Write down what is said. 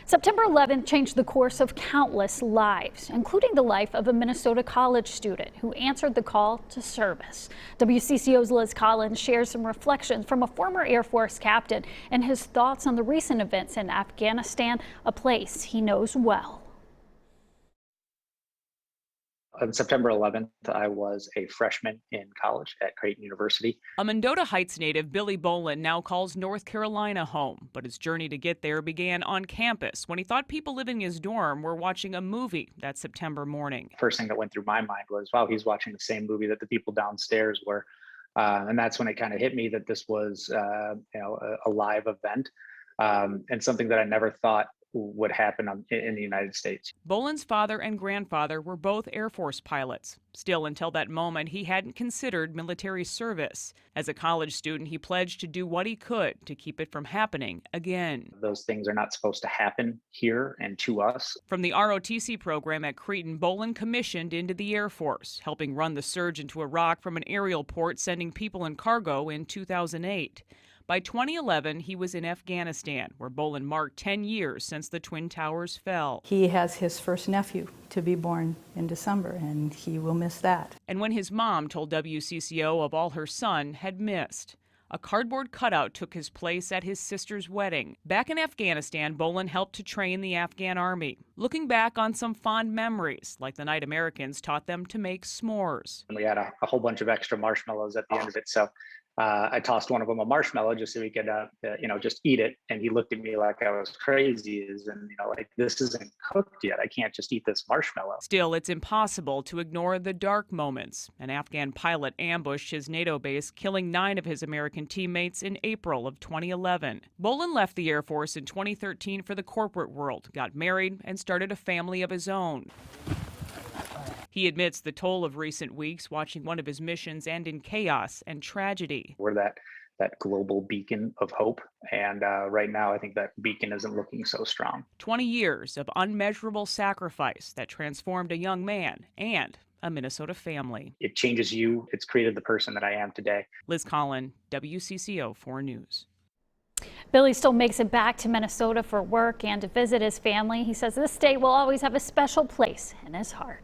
September 11th changed the course of countless lives, including the life of a Minnesota college student who answered the call to service. WCCO's Liz Collins shares some reflections from a former Air Force captain and his thoughts on the recent events in Afghanistan, a place he knows well. On September 11th, I was a freshman in college at Creighton University. A Mendota Heights native, Billy Boland, now calls North Carolina home, but his journey to get there began on campus when he thought people living in his dorm were watching a movie that September morning. First thing that went through my mind was, wow, he's watching the same movie that the people downstairs were. And that's when it kind of hit me that this was a live event and something that I never thought would happen in the United States. Boland's father and grandfather were both Air Force pilots. Still, until that moment, he hadn't considered military service. As a college student, he pledged to do what he could to keep it from happening again. Those things are not supposed to happen here and to us. From the ROTC program at Creighton, Boland commissioned into the Air Force, helping run the surge into Iraq from an aerial port, sending people and cargo in 2008. By 2011, he was in Afghanistan, where Boland marked 10 years since the Twin Towers fell. He has his first nephew to be born in December, and he will miss that. And when his mom told WCCO of all her son had missed, a cardboard cutout took his place at his sister's wedding. Back in Afghanistan, Boland helped to train the Afghan army, looking back on some fond memories, like the night Americans taught them to make s'mores. And we had a whole bunch of extra marshmallows at the end of it, so I tossed one of them a marshmallow just so he could, just eat it. And he looked at me like I was crazy. This isn't cooked yet. I can't just eat this marshmallow. Still, it's impossible to ignore the dark moments. An Afghan pilot ambushed his NATO base, killing 9 of his American teammates in April of 2011. Boland left the Air Force in 2013 for the corporate world, got married, and started a family of his own. He admits the toll of recent weeks watching one of his missions end in chaos and tragedy. We're that global beacon of hope, and right now I think that beacon isn't looking so strong. 20 years of unmeasurable sacrifice that transformed a young man and a Minnesota family. It changes you. It's created the person that I am today. Liz Collins, WCCO 4 News. Billy still makes it back to Minnesota for work and to visit his family. He says this state will always have a special place in his heart.